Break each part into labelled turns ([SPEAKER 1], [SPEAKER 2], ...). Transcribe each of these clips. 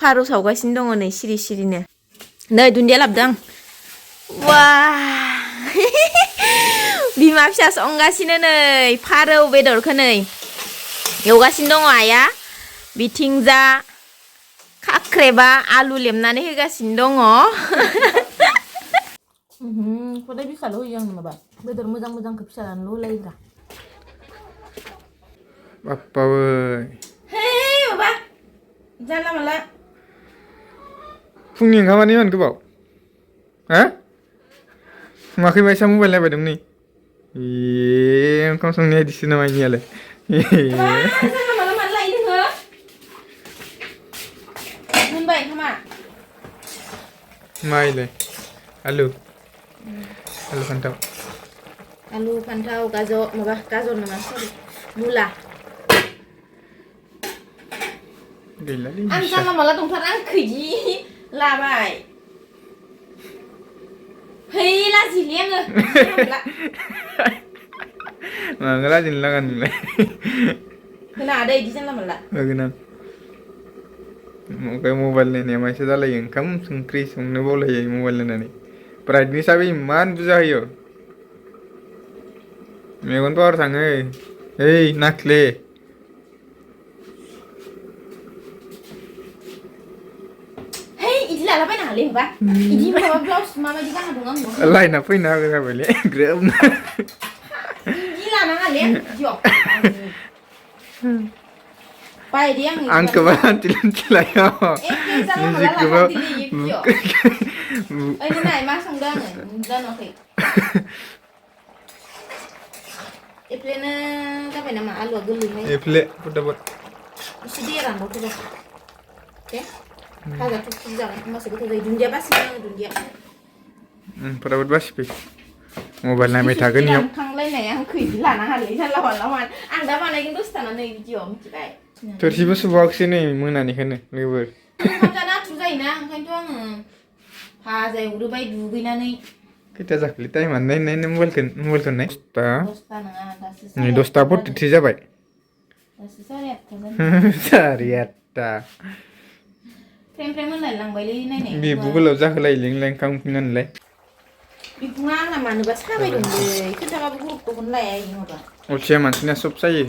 [SPEAKER 1] फारौ सावगासिनो दङ नै सिरि सिरिनो नै दुन्दिया लाबोदों आं वा बिमा फिसा संगासिनो नै फारौ बेदरखौ नै एवगासिनो दङ आइया बिथिंजा खाख्रेबा आलु लेमनानै होगासिनो दङ खदाय फिसाल' होयो आंनो माबा बेदर मोजां मोजांखौ फिसा लानोल' होलायोब्रा
[SPEAKER 2] बाप्पावै
[SPEAKER 1] हे माबा जानला मानला
[SPEAKER 2] फुंनि ओंखामानो इमान गोबाव हा सङाखै बायसा मबाइल नायबाय दं नै ओंखाम संनाया इदिसो नामा इनियालाय
[SPEAKER 1] जानला मानला मानो लायो नोङो मोनबाय ओंखामा
[SPEAKER 2] माइलाय आलु फान्थाव
[SPEAKER 1] गाजर माबा गाजर नङा सरि मुला
[SPEAKER 2] गैलालै
[SPEAKER 1] आं जानला मानला दंथार आं खैदि लाबाय है लाजिलै आङो
[SPEAKER 2] मानो लाजिनो लागा नोंलाय
[SPEAKER 1] होनाङा दे इदि जानला मानला
[SPEAKER 2] होगोन आं मबाइल नायनाया मायसा जालायो ओंखाम ओंख्रि संनो बावलायो मबाइल नायनानै ब्राइटनेसआबो इमान बुरजा होयो मेगन पावार थाङो ओइ नाख्ले
[SPEAKER 1] इदि लालाबायनाङालै होमबा इदि माबा ब्लाउस माबायदि गानना दं आं
[SPEAKER 2] लाइना फैना होगोन जाबायलै ग्रोबनो
[SPEAKER 1] इदि लानाङालै इदियाव बायदे
[SPEAKER 2] आंखौबा लान्थि लान्थि लायो
[SPEAKER 1] निजेखौबो ओइ नाय मा संदों आङो नुजानुवाखै एप्लेनो जाबाय नामा आलुआ गोरलैहाय
[SPEAKER 2] एप्ले फटाफट
[SPEAKER 1] एसे दै रानबावथो दे भाजा थुबथुब जागोन होमबासो गोथाव जायो दुन्दिया बासिबाय आङो दुन्दिया
[SPEAKER 2] फटाफट बासिफै मबाइल नायबाय थागोन इयाव
[SPEAKER 1] थांलायनाय आं खैदि लानाङालै जानला मानला आं दा बानायगोन दसे थानानै भिडिअ मिथिबाय
[SPEAKER 2] थोरसिबो सुबावाखैसै नै मोनानिखौनो लोगोफोर
[SPEAKER 1] ओंखाम जानो आथुर जायोना ओंखायनोथ' आङो भाजा एवग्रोबाय दुगैनानै
[SPEAKER 2] खैथा जाखोलै टाइमानो नाय मबाइलखौ नाय 10ता
[SPEAKER 1] नङा दासो
[SPEAKER 2] नै 10ता 43 जाबाय
[SPEAKER 1] दासो 8:30 फ्रेम होनलाय लांबायलै नायनाय
[SPEAKER 2] बिबु गोलाव जाखोलायोलै नोंलाय ओंखाम उखैनानैलाय
[SPEAKER 1] बिखुङा आंना मानोबा साबाय दंलै खोन्थाबाबो गुरुत्त'खौनो लाया इयो माबा
[SPEAKER 2] अलसिया मानसिना सब जायो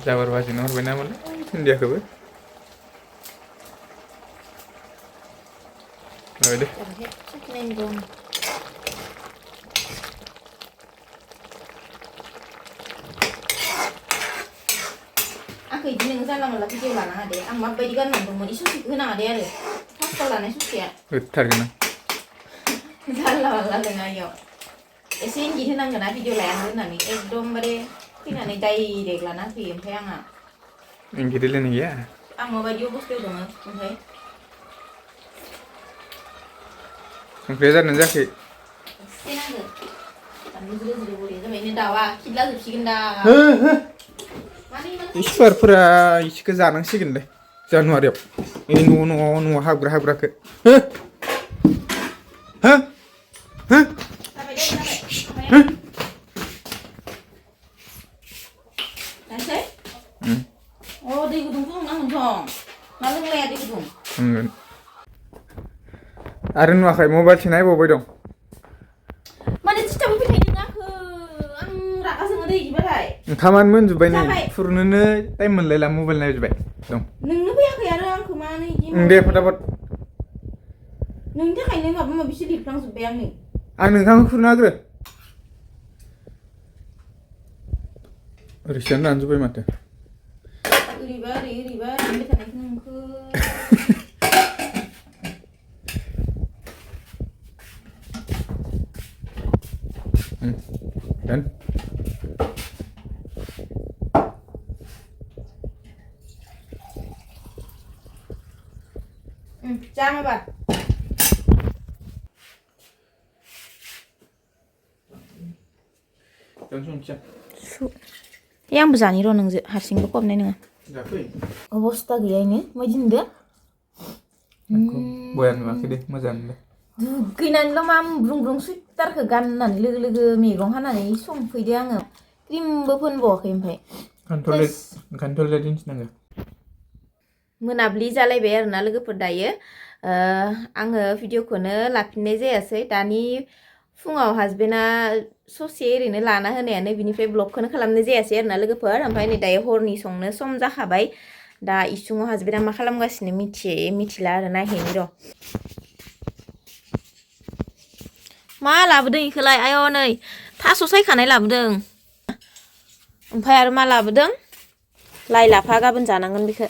[SPEAKER 2] जाबार बाजिनो हरबाय नामालै दुन्दियाखौबो जाबाय दे
[SPEAKER 1] आंखौ इदि नोङो जानला मानला भिडिअ लानाङा दे आं माबायदि गाननानै दंमोन इ ससेखौ होनाङा दे आरो फार्स्टआव लानाय ससेया
[SPEAKER 2] होथारगोन आं
[SPEAKER 1] जानला मानला नङा इयाव एसे इंगित होनांगोन ना भिडिअ लायाखै होननानै एकदमबारे फैनानै डाइरेक्ट लाना फैयो ओमफ्राय आंहा
[SPEAKER 2] इंगित होलायनाय गैया
[SPEAKER 1] आं माबायदि अबस्थायाव दङ ओमफ्राय
[SPEAKER 2] संख्रिया जादोंना जायाखै
[SPEAKER 1] एसे नांगौ बानलु ज्रो ज्रो बरिया जाबाय नो दाउआ खिला जोबसिगोन दा
[SPEAKER 2] इसोरफोरा इसोरखौ जानांसिगोनलै जानुवारियाव ओइ न'आव हाबग्राखो
[SPEAKER 1] दै गुदुं फुदुंनांगोन मा लोंलाया दै गुदुं
[SPEAKER 2] आरो नुवाखै मबाइलसो नायबावबाय दं
[SPEAKER 1] माने दिस्टार्ब होबाय थायो नोङो आं रागा जोङो दै इदिबाथाय
[SPEAKER 2] ओंखामानो मोनजोब्बाय नै खुरनोनो टाइम मोनलायला मबाइल नायजोब्बाय दं
[SPEAKER 1] नोंनो फैयाखै आरो आंखौ मानो इदि
[SPEAKER 2] दे फटाफट
[SPEAKER 1] नोंनि थाखायनो माबा माबिसो लिरफ्लांजोब्बाय आं नै
[SPEAKER 2] आं नोंखामखौ खुरना होग्रो ओरैसोयानो रानजोब्बाय माथो
[SPEAKER 1] ओरैबा ओरै ओरैबा ओरैबाय थानायखौ नोंखौ
[SPEAKER 2] dan
[SPEAKER 1] Trang ơi bà yang bezani ro nang harsing ko komne nang अबस्था गैयानो मायदि नुदो
[SPEAKER 2] बया नुवाखै दे मोजां नुदो
[SPEAKER 1] दुगैनानैल' मा ब्रुं ब्रुं सुइटारखौ गाननानै लोगो लोगो मैगं हानानै संफैदो आङो क्रिमबो फोनबावाखै ओमफ्राय
[SPEAKER 2] ओंखायनोथ' दिन्थिनांगौ
[SPEAKER 1] मोनाब्लि जालायबाय आरोना लोगोफोर दायो आङो भिडिअखौनो लाफिननाय जायासै दानि फुङाव हासबेन्डआ ससे ओरैनो लाना होनायानो बिनिफ्राय ब्लगखौनो खालामनाय जायासै आरोना लोगोफोर ओमफ्राय नै दायो हरनि संनो सम जाखाबाय दा इसिङाव हासबेन्डआ मा खालामगासिनो मिथिला आरो नायहैनि र' मा लाबोदों इखौलाय आय' नै थास' सायखानाय लाबोदों ओमफ्राय आरो मा लाबोदों लाइ लाफा गाबोन जानांगोन बेखौ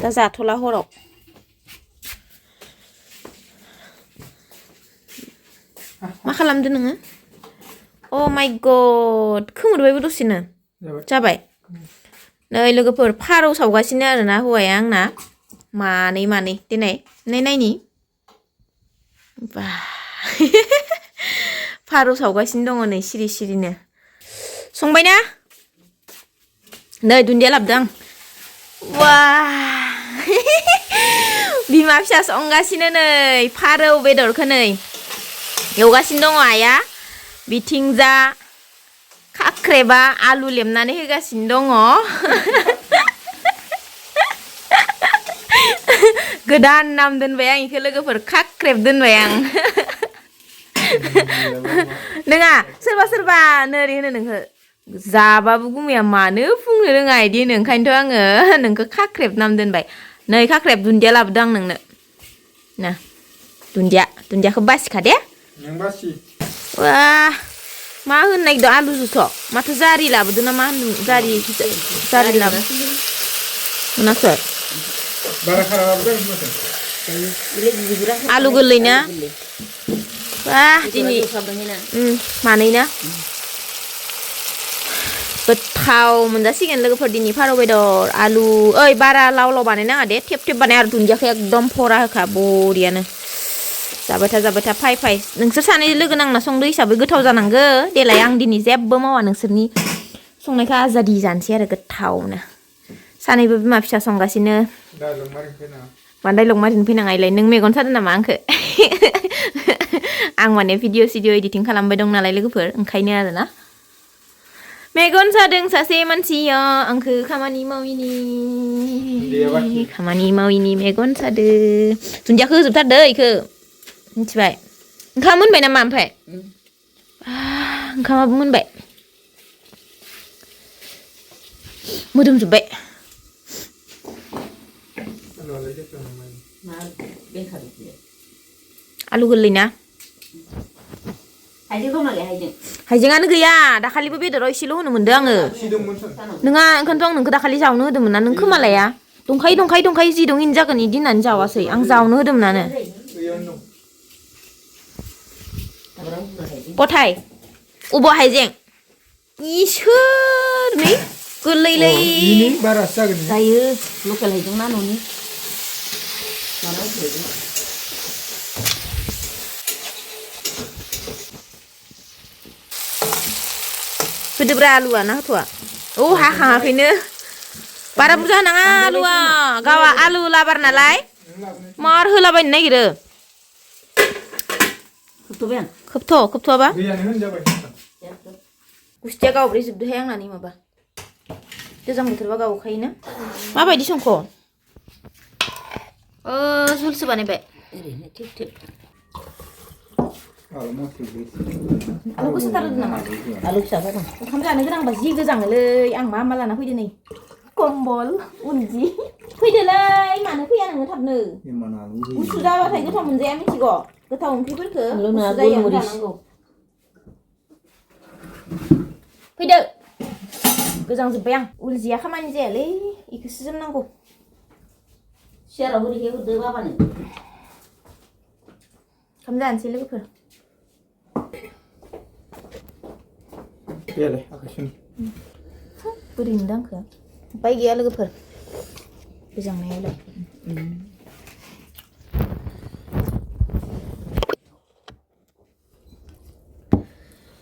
[SPEAKER 1] दा जाथ'ला हराव मा खालामदो नोङो अ माय गड खोमोरबायबो दसेनो जाबाय नै लोगोफोर फारौ सावगासिनो आरोना हौवाया आंना मानै दिनै नायनि बा फारौ सावगासिनो दङ नै सिरि सिरिनो संबायना नै दुन्दिया लाबोदों आं वा बिमा फिसा संगासिनो नै फारौ बेदरखौ नै एवगासिनो दङ आइया बिथिंजा खाख्रेबा आलु लेमनानै होगासिनो दङ गोदान नाम दोनबाय आं इखौ लोगोफोर खाख्रेब दोनबाय आं नोङा सोरबा नोरै होनो नोंखौ जाबाबो गुमैया मानो बुंनो रोङा इदि होनो ओंखायनोथ' आङो नोंखौ खाख्रेब नाम दोनबाय नै खाख्रेब दुन्दिया लाबोदों आं नोंनो ना दुन्दियाखौ बासिखा दे
[SPEAKER 2] नों बासि
[SPEAKER 1] वा मा होनो नागिरदों आलु जुथ' माथो जारि लाबोदों ना मा होनदों जारि लाबो मोनाखै
[SPEAKER 2] बारा खारा लाबोदों माथो
[SPEAKER 1] आलु गोरलै ना वा दिनै मानै ना गोथाव मोनजासिगोन लोगोफोर दिनै फारौ बेदर आलु ओइ बारा लाव बानायनाङा दे थेब बानाय आरो दुन्दियाखौ एकदम फरा होखा बरियानो जाबाय था फाय नोंसोर सानै लोगो नांना संदो हिसाबै गोथाव जानांगो देलाय आं दिनै जेबो मावा नोंसोरनि संनायखौ आजादि जानोसै आरो गोथावनो सानैबो बिमा फिसा संगासिनो बांद्राय लंमारिनो फैनाङा इलाय नों मेगन सादों नामा आंखो आं माने भिडिअ एडिटिं खालामबाय दं नालाय लोगोफोर ओंखायनो आरोना मेगन सादों सासे मानसिया आंखो खामानि माविनि मेगन सादों दुन्दियाखौ होजोबथारदो इखो मिथिबाय ओंखाम मोनबाय नामा ओमफ्राय ओंखामाबो मोनबाय मोदोमजोब्बाय आलु गोरलै ना हाइजेंआनो गैया दाखालिबो बेदराव एसेल' होनो मोनदों आङो नोङा ओंखायनोथ' आं नोंखौ दाखालि जावनो होदोंमोन ना नों खोमालाया दंखायो जि दं इनो जागोन इदि होननानै जावासै आं जावनो होदोंमोनानो गथाय अबाव हाइजें इसोर नै गोरलैलै जायो लकेल हाइजें ना न'नि होदोब्रा आलुआ ना होथ'आ हाखाङाखैनो बारा बुरजा होनाङा आलुआ गावा आलु लाबार नालाय मार होलाबायनो नागिरो खोबथ'वाबा गुस्थिया गावब्रेजोबदोहाय आंनानै माबा गोजां बोथोरबा गावखायोना माबायदि संख' झुलसो बानायबाय आलुखौ सुथारदों नामा आलु फिसा जादों ओंखाम जानो गोनांबा जि गोजाङोलै आं मा लाना फैदो नै कम्बल उनजि फैदोलै मानो फैया नोङो थाबनो गुसु जाबाथाय गोथाव मोनजाया मिथिगौ गोथाव ओंख्रिफोरखौ गुसु जायगायावनो जानांगौ फैदो गोजांजोब्बाय आं उलजिया खामानि जायालै इखौसो जोमनांगौ सियाराव होदो बाबानो ओंखाम जानोसै लोगोफोर बोरै नुदों आंखो उपाय गैया लोगोफोर गोजांनायावलाय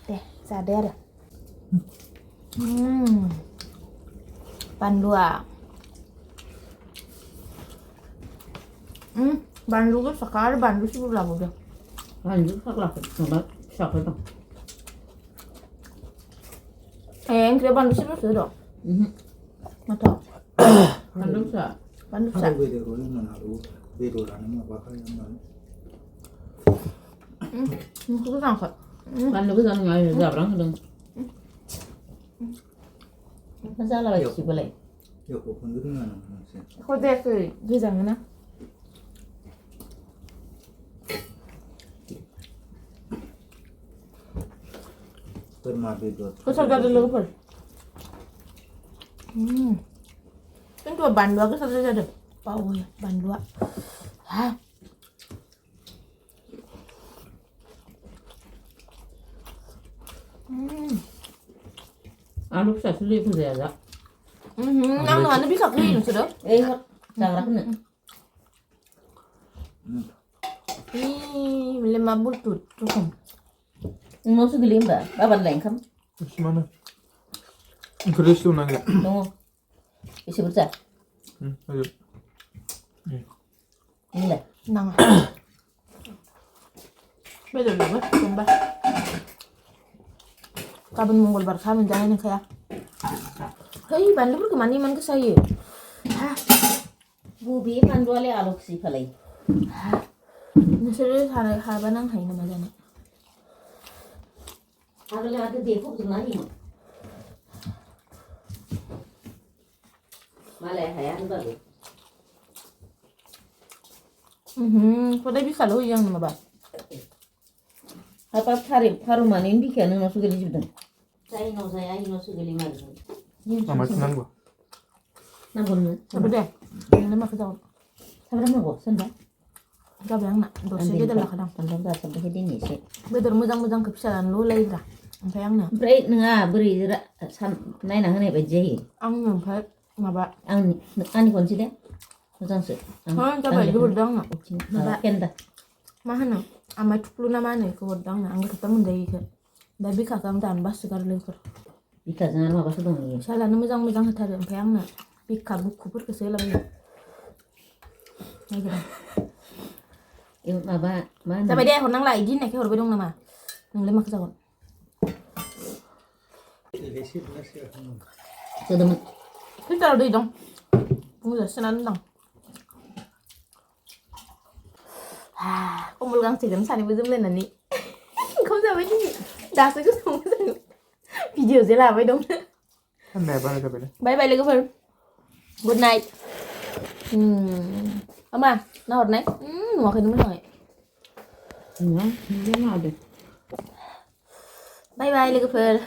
[SPEAKER 1] दे जादो आरो बानलुआ बानलु गोसाखा आरो बानलु सिब्र लाबोदों बानलु फाग्लाखौ माबा फिसाखौ दं Heng kira ban sih lu dong. Mata.
[SPEAKER 3] Kan bisa.
[SPEAKER 1] Ban
[SPEAKER 4] Farwo
[SPEAKER 1] sa.
[SPEAKER 4] bedor ini mana lu bedor ane apa kan yang mana?
[SPEAKER 1] Itu kan kok.
[SPEAKER 3] Kan lu kan ngai jarang dong. Fisala sih boleh.
[SPEAKER 4] Ya kok kan itu mana sih?
[SPEAKER 1] Kok deh ke gizang na.
[SPEAKER 4] Perma bedor.
[SPEAKER 1] Kok sadar dulu per. Kan dua ban dua ke sadar sadar. Pau ya ban dua. Hah.
[SPEAKER 3] Alu sa suli ku ya.
[SPEAKER 1] Nang mana bisa kuih sudah.
[SPEAKER 3] Jarang nih.
[SPEAKER 1] Ih, 50 tuh.
[SPEAKER 3] Mau segeli mbak, bapak lain kan?
[SPEAKER 2] Terus mana? Keris tuh nangga.
[SPEAKER 3] Tunggu, isi berca.
[SPEAKER 2] Ayo.
[SPEAKER 3] Ini lah.
[SPEAKER 1] Nang. Bedor dulu, coba. Kapan mongol bar kamen jangan yang kayak. Hei, ban lu kemana man ke saya? Hah,
[SPEAKER 3] Bubi kan dua le alok si palai.
[SPEAKER 1] nasiru hari nang hai nama jana.
[SPEAKER 3] Aku le ada defuk cuma ini. Malay hayat baru.
[SPEAKER 1] Pada bisa lo yang nama ba.
[SPEAKER 3] Apa haru manin bi kan no sugeli jidan. Saya no sugeli malu.
[SPEAKER 2] Mama senang gua.
[SPEAKER 3] Nampun.
[SPEAKER 1] Apa deh? Ini mah kita.
[SPEAKER 3] Sabar mau senda.
[SPEAKER 1] Gak bilang nak, dosa dia dah kadang.
[SPEAKER 3] Tentang dah sampai ini sih.
[SPEAKER 1] Bedor mudang kepisaran lo lagi dah. Sampai yang nak.
[SPEAKER 3] Beri nenga beri san nai nang ne beje.
[SPEAKER 1] Ang nampak ngaba.
[SPEAKER 3] Ani kunci deh. Macam sih.
[SPEAKER 1] Coba itu berdang nak.
[SPEAKER 3] Kenda.
[SPEAKER 1] Mahana, amai 10 nama nih ke berdang nak. Angkat ketemu dari ke. Tapi kakak dan bas segar lengkar.
[SPEAKER 3] Bika jangan mau pasal dong ini.
[SPEAKER 1] Salah nama mudang hatar sampai yang nak. Bika buku pur kesel lagi. Lagi dah.
[SPEAKER 3] Yung apa mana?
[SPEAKER 1] Sampai dia orang lain nih ke orang bedong nama. Nang lima kesawat.
[SPEAKER 4] Lesit nasi aku.
[SPEAKER 3] Sudah men.
[SPEAKER 1] Kita udah dong. Udah senang dong. Ông muốn chỉ cần sẵn với zoom lên là nị. Không sao với chị. Đã sẽ cứ sống với video sẽ làm với đúng.
[SPEAKER 2] Kan đẹp banget tapi.
[SPEAKER 1] Bye bye lagi Fer. Good night. Ama, nào này. Mau cái đúng rồi.
[SPEAKER 3] Iya, dia ada.
[SPEAKER 1] Bye bye lagi Fer.